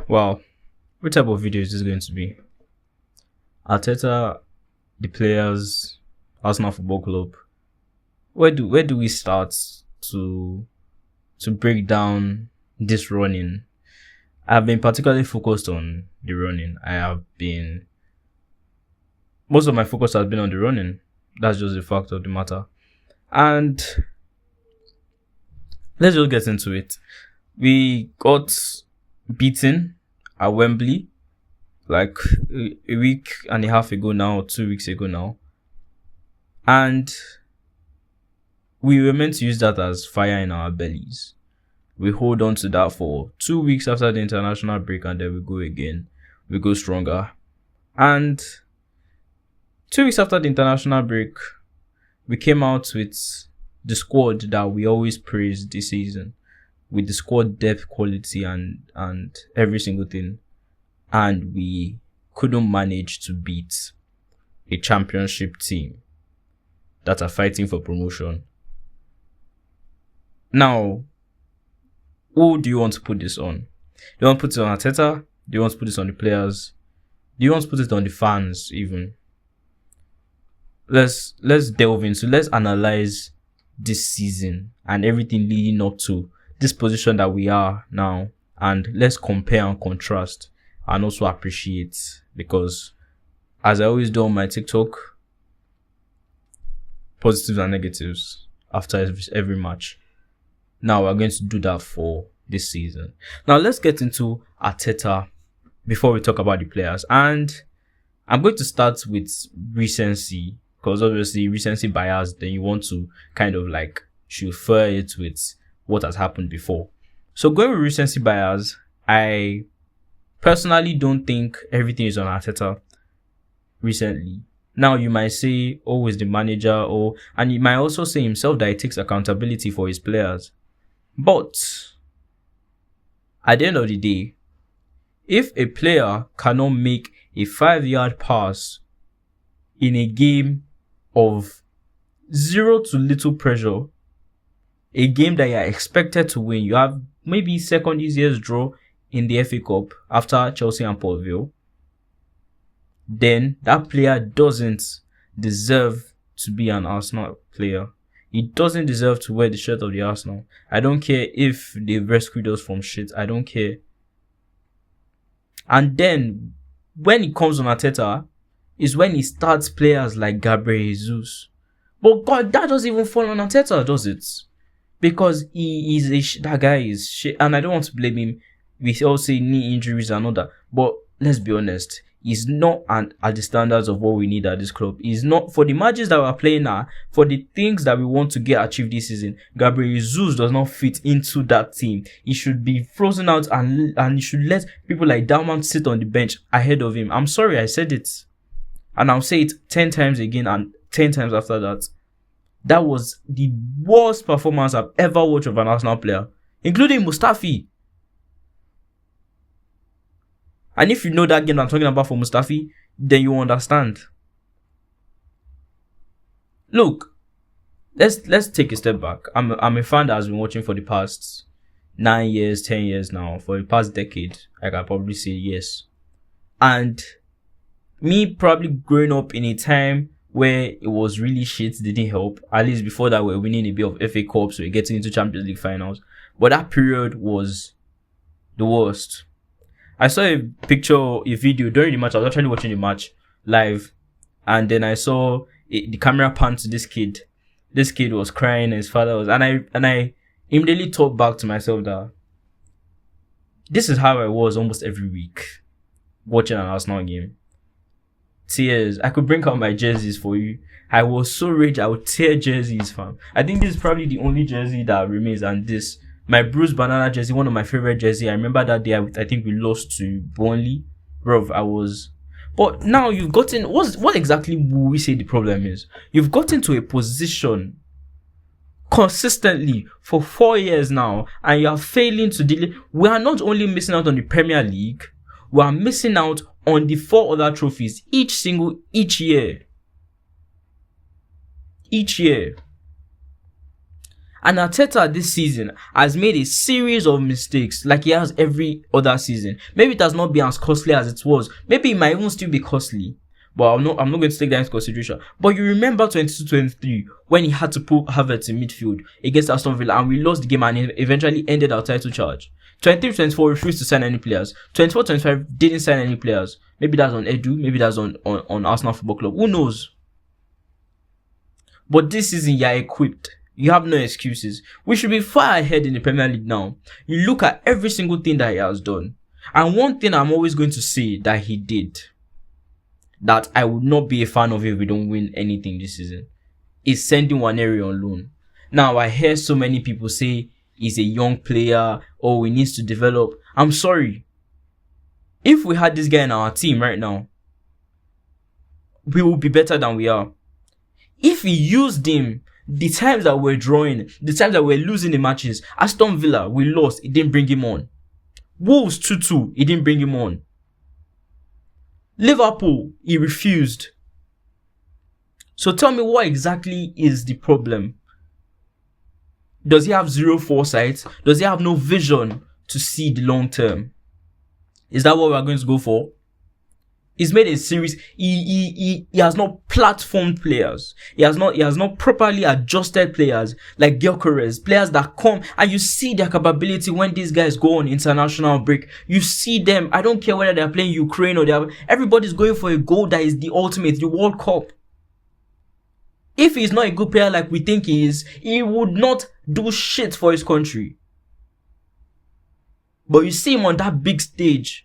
Well, what type of video is this going to be? Arteta, the players, Arsenal Football Club. Where do we start to break down this running? I've been particularly focused on the running. Most of my focus has been on the running. That's just the fact of the matter. And let's just get into it. We got beaten at Wembley like a week and a half ago now, or 2 weeks ago now. And we were meant to use that as fire in our bellies. We hold on to that for 2 weeks after the international break, and then we go again. We go stronger. And 2 weeks after the international break, we came out with the squad that we always praised this season, with the squad depth, quality, and every single thing. And we couldn't manage to beat a championship team that are fighting for promotion. Now, who do you want to put this on? Do you want to put it on Arteta? Do you want to put this on the players? Do you want to put it on the fans even? Let's analyze this season and everything leading up to this position that we are now, and let's compare and contrast and also appreciate, because as I always do on my TikTok, positives and negatives after every match. Now we're going to do that for this season. Now let's get into Arteta before we talk about the players. And I'm going to start with recency, because obviously recency bias, then you want to kind of like chauffeur it with what has happened before. So going with recency bias, I personally don't think everything is on Arteta recently. Now you might say, oh, is the manager, and he might also say himself that he takes accountability for his players. But at the end of the day, if a player cannot make a 5-yard pass in a game of zero to little pressure, a game that you are expected to win, you have maybe second easiest draw in the FA Cup after Chelsea and Port Vale, then that player doesn't deserve to be an Arsenal player. He doesn't deserve to wear the shirt of the Arsenal. I don't care if they've rescued us from shit. I don't care. And then, when it comes on Arteta, is when he starts players like Gabriel Jesus. But God, that doesn't even fall on Arteta, does it? Because he is that guy is shit. And I don't want to blame him. We all say knee injuries and all that. But let's be honest. He's not at the standards of what we need at this club. He's not, for the matches that we're playing now, for the things that we want to get achieved this season. Gabriel Jesus does not fit into that team. He should be frozen out, and he should let people like Dalman sit on the bench ahead of him. I'm sorry I said it. And I'll say it 10 times again and 10 times after that. That was the worst performance I've ever watched of an Arsenal player, including Mustafi. And if you know that game I'm talking about for Mustafi, then you understand. Look, let's take a step back. I'm a fan that has been watching for the past 9 years, 10 years now. For the past decade, I can probably say yes. And me probably growing up in a time where it was really shit didn't help. At least before that, we're winning a bit of FA Cups, we're getting into Champions League finals. But that period was the worst. I saw a video during the match. I was actually watching the match live, and then I saw the camera pan to this kid. This kid was crying, and his father was, and I immediately thought back to myself that this is how I was almost every week watching an Arsenal game. Tears. I could bring out my jerseys for you. I was so rage. I would tear jerseys, fam. I think this is probably the only jersey that remains, and this. My Bruce Banana jersey, one of my favorite jersey. I remember that day, I think we lost to Burnley. Bro, But now you've gotten... What exactly will we say the problem is? You've gotten to a position consistently for 4 years now, and you are failing to deal... We are not only missing out on the Premier League, we are missing out on the 4 other trophies each year. And Arteta this season has made a series of mistakes like he has every other season. Maybe it has not been as costly as it was. Maybe it might even still be costly. But I'm not going to take that into consideration. But you remember 22-23 when he had to put Havertz in midfield against Aston Villa and we lost the game and eventually ended our title charge. 23-24 refused to sign any players. 24-25 didn't sign any players. Maybe that's on Edu. Maybe that's on Arsenal Football Club. Who knows? But this season you're equipped. You have no excuses. We should be far ahead in the Premier League now. You look at every single thing that he has done. And one thing I'm always going to say that he did, that I would not be a fan of if we don't win anything this season, is sending Nwaneri on loan. Now, I hear so many people say he's a young player, or he needs to develop. I'm sorry. If we had this guy in our team right now, we would be better than we are. If he used him, the times that we're drawing, the times that we're losing the matches, Aston Villa, we lost, he didn't bring him on. Wolves 2-2, he didn't bring him on. Liverpool, he refused. So tell me, what exactly is the problem? Does he have zero foresight? Does he have no vision to see the long term? Is that what we're going to go for? He's made a series. He has not platformed players. He has not properly adjusted players like Gyökeres, players that come and you see their capability when these guys go on international break. You see them. I don't care whether they're playing Ukraine or everybody's going for a goal that is the ultimate, the World Cup. If he's not a good player like we think he is, he would not do shit for his country. But you see him on that big stage.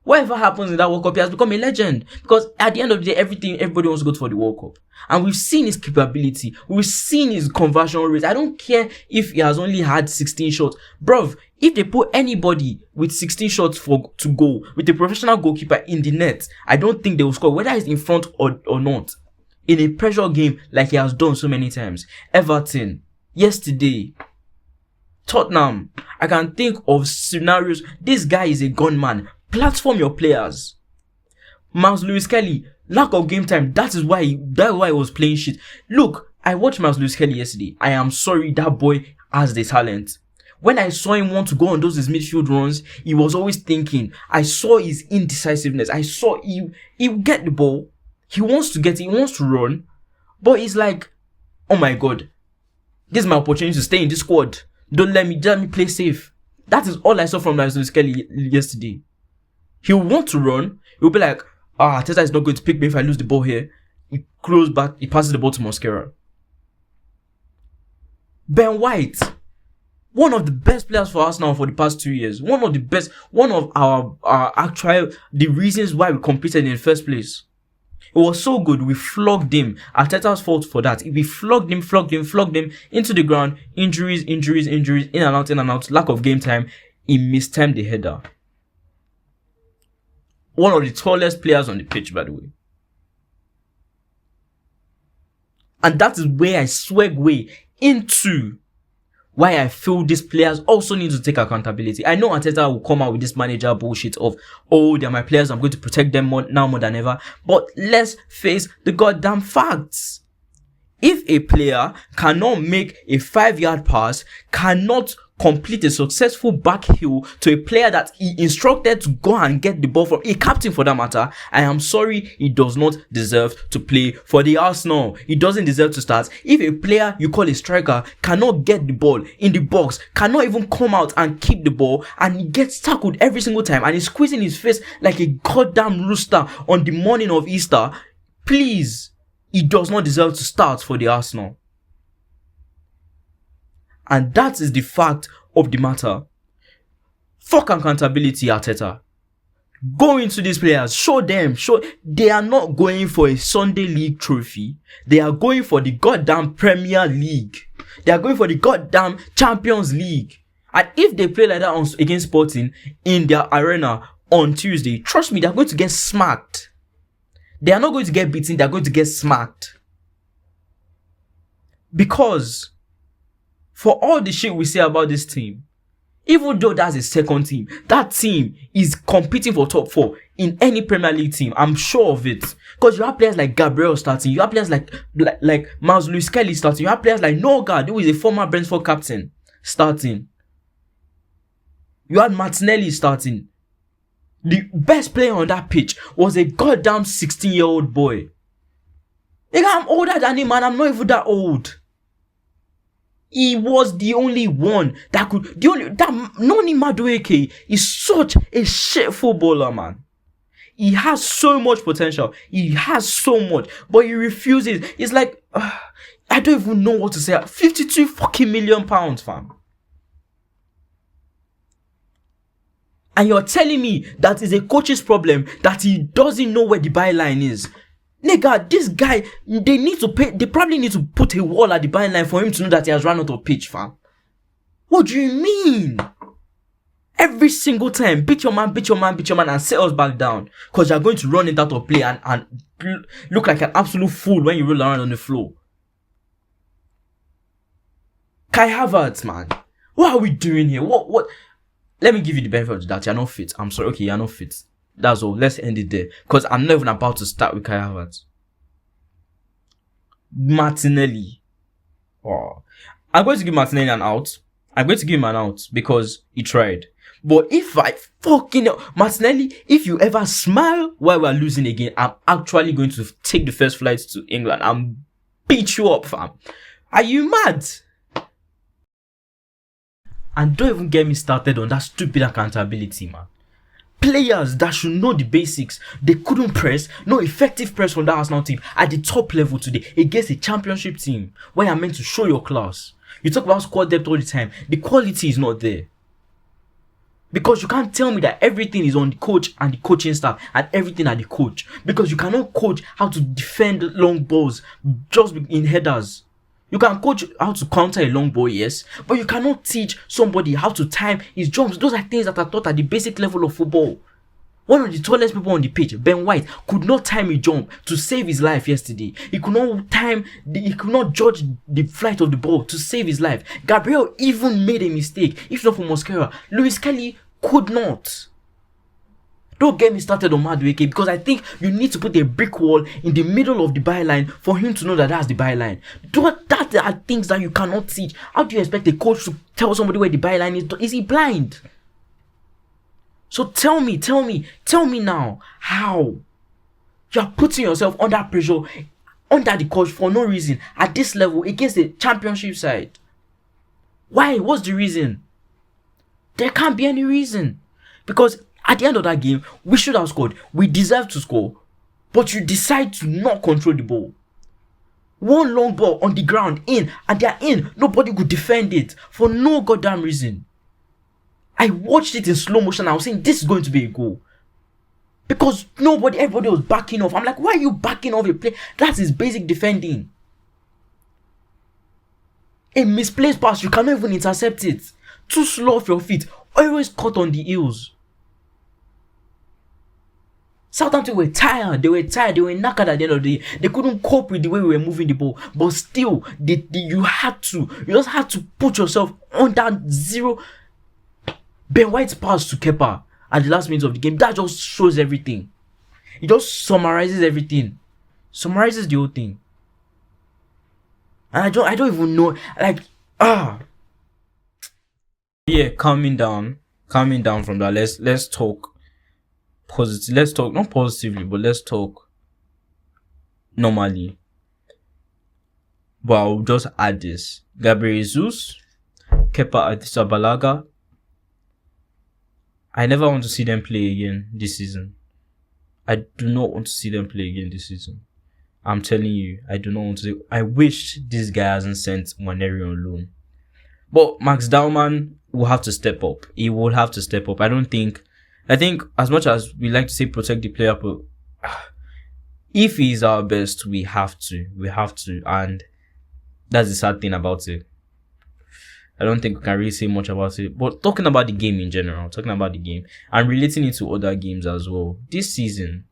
Whatever happens in that World Cup, he has become a legend. Because at the end of the day, everybody wants to go for the World Cup. And we've seen his capability. We've seen his conversion rate. I don't care if he has only had 16 shots. Bruv, if they put anybody with 16 shots to go, with a professional goalkeeper in the net, I don't think they will score, whether he's in front or not. In a pressure game like he has done so many times. Everton, yesterday, Tottenham. I can think of scenarios. This guy is a gunman. Platform your players. Miles Lewis Kelly, lack of game time. That's why he was playing shit. Look, I watched Miles Lewis Kelly yesterday. I am sorry, that boy has the talent. When I saw him want to go on his midfield runs, he was always thinking. I saw his indecisiveness. I saw he get the ball. He wants to get it. He wants to run. But he's like, oh my God, this is my opportunity to stay in this squad. Don't let me play safe. That is all I saw from Miles Lewis Kelly yesterday. He'll want to run. He'll be like, Arteta is not going to pick me if I lose the ball here. He closes back. He passes the ball to Mosquera. Ben White, one of the best players for us now for the past 2 years. One of the best. One of our actual, the reasons why we competed in the first place. It was so good. We flogged him. Arteta's fault for that. We flogged him into the ground. Injuries, in and out. Lack of game time. He mistimed the header. One of the tallest players on the pitch, by the way. And that is where I segue into why I feel these players also need to take accountability. I know Arteta will come out with this manager bullshit of, they're my players, I'm going to protect them more than ever. But let's face the goddamn facts. If a player cannot make a 5-yard pass, cannot complete a successful back heel to a player that he instructed to go and get the ball from, a captain for that matter, I am sorry, he does not deserve to play for the Arsenal. He doesn't deserve to start. If a player you call a striker cannot get the ball in the box, cannot even come out and keep the ball, and he gets tackled every single time and he's squeezing his face like a goddamn rooster on the morning of Easter, please, he does not deserve to start for the Arsenal. And that is the fact of the matter. Fuck accountability, Arteta. Go into these players. Show they are not going for a Sunday League trophy. They are going for the goddamn Premier League. They are going for the goddamn Champions League. And if they play like that against Sporting in their arena on Tuesday, trust me, they are going to get smacked. They are not going to get beaten. They are going to get smacked. Because for all the shit we say about this team, even though that's a second team, that team is competing for top 4. in any Premier League team. I'm sure of it. Because you have players like Gabriel starting. You have players like Miles Lewis Kelly starting. You have players like Norgard, who is a former Brentford captain, starting. You had Martinelli starting. The best player on that pitch was a goddamn 16-year-old boy. Nigga, I'm older than him, man. I'm not even that old. He was the only one that could. Noni Madueke is such a shit footballer, man. He has so much potential. He has so much, but he refuses. It's like I don't even know what to say. 52 fucking million pounds, fam. And you're telling me that is a coach's problem, that he doesn't know where the byline is. Nigga, this guy, they probably need to put a wall at the byline for him to know that he has run out of pitch, fam. What do you mean? Every single time, beat your man, and set us back down. Because you're going to run it out of play and look like an absolute fool when you roll around on the floor. Kai Havertz, man. What are we doing here? What? Let me give you the benefit of the doubt. You're not fit. I'm sorry. Okay, you're not fit. That's all. Let's end it there. Because I'm not even about to start with Kai Havertz. Martinelli. Oh. I'm going to give Martinelli an out. I'm going to give him an out because he tried. But if I fucking... Martinelli, if you ever smile while we're losing again, I'm actually going to take the first flight to England and beat you up, fam. Are you mad? And don't even get me started on that stupid accountability, man. Players that should know the basics, they couldn't press, no effective press from that Arsenal team at the top level today against a championship team where you're meant to show your class. You talk about squad depth all the time, the quality is not there. Because you can't tell me that everything is on the coach and the coaching staff and everything at the coach. Because you cannot coach how to defend long balls just in headers. You can coach how to counter a long ball, yes, but you cannot teach somebody how to time his jumps. Those are things that are taught at the basic level of football. One of the tallest people on the pitch, Ben White, could not time a jump to save his life yesterday. He could not judge the flight of the ball to save his life. Gabriel even made a mistake. If not for Mosquera, Lewis Kelly could not. Don't get me started on Madueke, because I think you need to put a brick wall in the middle of the byline for him to know that that's the byline. That are things that you cannot teach. How do you expect a coach to tell somebody where the byline is? Is he blind? So tell me now how you're putting yourself under pressure, under the coach for no reason at this level against the championship side. Why? What's the reason? There can't be any reason. Because at the end of that game, we should have scored. We deserve to score. But you decide to not control the ball. One long ball on the ground, in, and they're in. Nobody could defend it for no goddamn reason. I watched it in slow motion. I was saying, this is going to be a goal. Because everybody was backing off. I'm like, why are you backing off a play? That's his basic defending. A misplaced pass, you cannot even intercept it. Too slow off your feet. Always caught on the heels. Southampton were tired. They were knackered at the end of the day. They couldn't cope with the way we were moving the ball. But still, you just had to put yourself on that zero. Ben White's pass to Kepa at the last minute of the game, that just shows everything. It just summarizes everything. Summarizes the whole thing. And I don't even know, Yeah, calming down from that. Let's talk positive. Let's talk not positively, but let's talk normally. But I'll just add this: Gabriel Jesus, Kepa Arrizabalaga. I never want to see them play again this season. I do not want to see them play again this season. I'm telling you, I do not want to. I wish this guy hasn't sent Nwaneri on loan. But Max Dowman will have to step up. He will have to step up. I think as much as we like to say protect the player, but if he's our best, we have to. And that's the sad thing about it. I don't think we can really say much about it. But talking about the game in general, and relating it to other games as well. This season,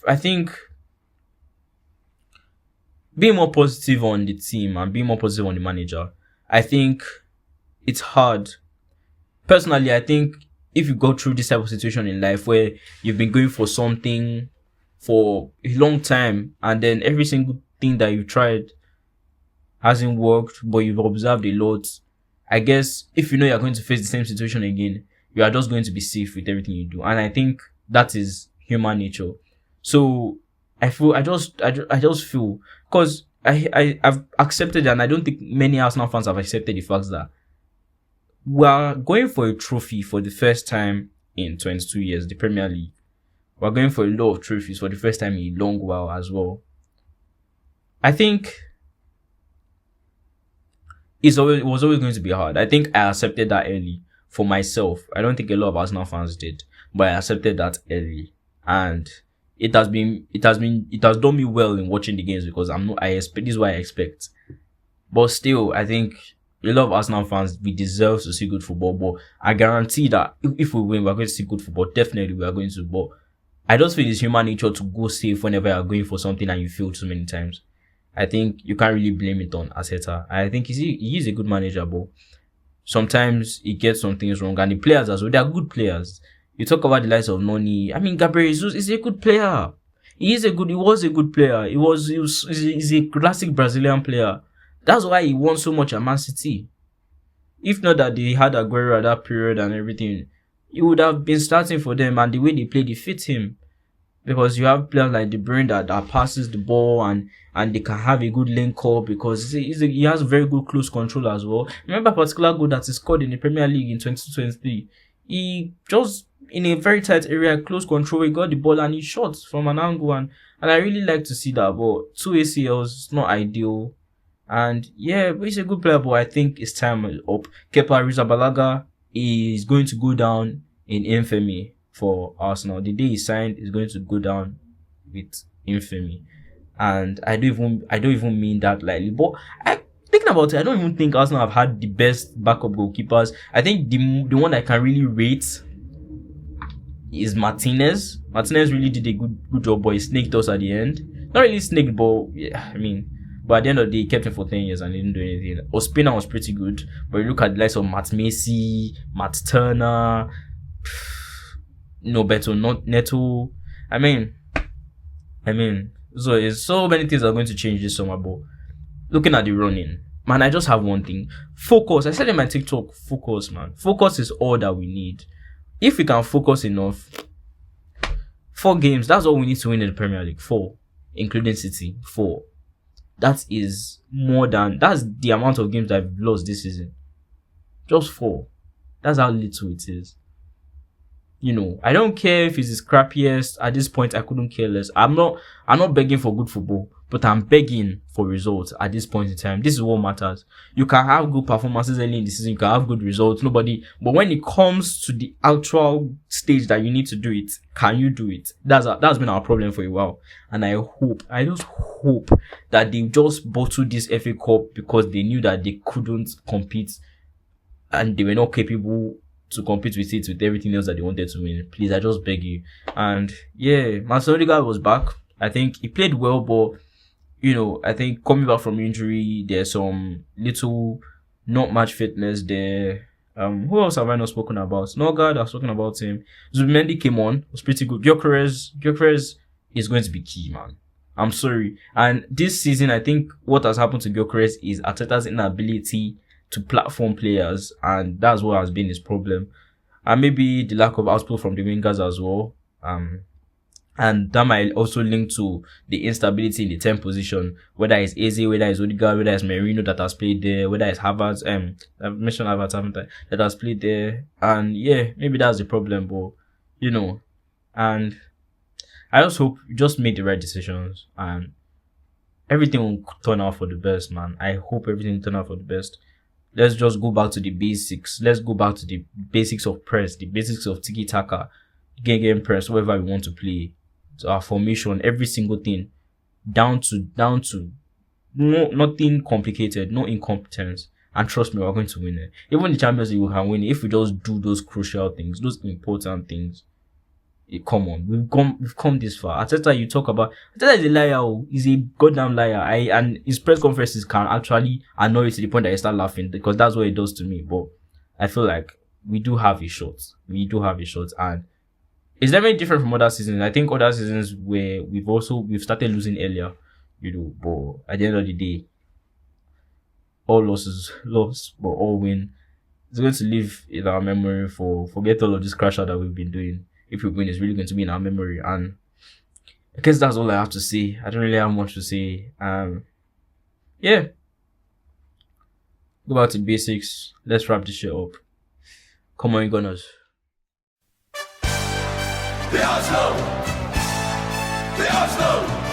I think, being more positive on the team and being more positive on the manager, I think it's hard. Personally, I think if you go through this type of situation in life where you've been going for something for a long time, and then every single thing that you tried hasn't worked, but you've observed a lot, I guess if you know you're going to face the same situation again, you are just going to be safe with everything you do. And I think that is human nature. So I just feel, because I've accepted, and I don't think many Arsenal fans have accepted the fact that we are going for a trophy for the first time in 22 years, the Premier League. We're going for a lot of trophies for the first time in a long while as well. I think it was always going to be hard. I think I accepted that early for myself. I don't think a lot of Arsenal fans did, but I accepted that early, and it has done me well in watching the games, because this is what I expect. But still, I think a lot of Arsenal fans, we deserve to see good football. But I guarantee that if we win, we're going to see good football. Definitely, we are going to. But I just feel it's human nature to go safe whenever you're going for something and you fail too many times. I think you can't really blame it on Arteta. I think he is a good manager, but sometimes he gets some things wrong. And the players as well, they are good players. You talk about the likes of Noni. I mean, Gabriel Jesus is a good player. He was a good player. He's a classic Brazilian player. That's why he won so much at Man City. If not that they had Aguero at that period and everything, he would have been starting for them, and the way they played, it fits him. Because you have players like De Bruyne that passes the ball, and they can have a good link up, because he has very good close control as well. Remember a particular goal that he scored in the Premier League in 2023. He just, in a very tight area, close control, he got the ball and he shot from an angle, and I really like to see that. But 2 ACLs, it's not ideal. And yeah, but he's a good player, but I think his time is up. Kepa Arrizabalaga is going to go down in infamy for Arsenal. The day he signed is going to go down with infamy. And I don't even mean that lightly. But thinking about it, I don't even think Arsenal have had the best backup goalkeepers. I think the one I can really rate is Martinez. Martinez really did a good job, but he snaked us at the end. Not really snaked, but yeah, I mean, but at the end of the day, he kept him for 10 years and didn't do anything. Ospina was pretty good, but you look at the likes of Matt Macy, Matt Turner, Beto, not Neto. I mean, so it's so many things are going to change this summer. But looking at the running, man, I just have one thing: focus. I said in my TikTok, focus, man. Focus is all that we need. If we can focus enough, 4 games, that's all we need to win in the Premier League. 4, including City. 4. That's the amount of games that I've lost this season. Just 4. That's how little it is. I don't care if it's the scrappiest. At this point, I couldn't care less. I'm not begging for good football, but I'm begging for results at this point in time. This is what matters. You can have good performances early in the season. You can have good results. But when it comes to the actual stage that you need to do it, can you do it? That's been our problem for a while. And I just hope that they just bottled this FA Cup because they knew that they couldn't compete and they were not capable to compete with it with everything else that they wanted to win. Please, I just beg you. And yeah, Marcelo Odegaard was back. I think he played well, but I think coming back from injury, there's some little not much fitness there. Who else have I not spoken about? Norgard, I've spoken about him. Zubimendi came on, was pretty good. Gyökeres is going to be key, man. I'm sorry. And this season, I think what has happened to Gyökeres is Arteta's inability to platform players, and that's what has been his problem. And maybe the lack of output from the wingers as well. And that might also link to the instability in the 10th position, whether it's Eze, whether it's Odegaard, whether it's Merino that has played there, whether it's Havertz, I've mentioned Havertz, haven't I, that has played there. And yeah, maybe that's the problem, but and I just hope you just make the right decisions and everything will turn out for the best, man. I hope everything will turn out for the best. Let's just go back to the basics. Let's go back to the basics of press, the basics of tiki-taka, game press, whatever we want to play. So our formation, every single thing, down to nothing complicated, no incompetence. And trust me, we're going to win it. Even the Champions League, we can win it if we just do those crucial things, those important things. Come on, we've come this far. Arteta, you talk about Arteta is a liar. He's a goddamn liar. And his press conferences can actually annoy you to the point that you start laughing, because that's what it does to me. But I feel like we do have a shot. We do have a shot, and it's definitely different from other seasons. I think other seasons where we've started losing earlier, but at the end of the day, all losses loss, but all win. It's going to live in our memory for forget all of this crash out that we've been doing. If we win, it's really going to be in our memory. And I guess that's all I have to say. I don't really have much to say. Yeah. Go back to basics. Let's wrap this shit up. Come on, you Gunners. The Arsenal! The Arsenal!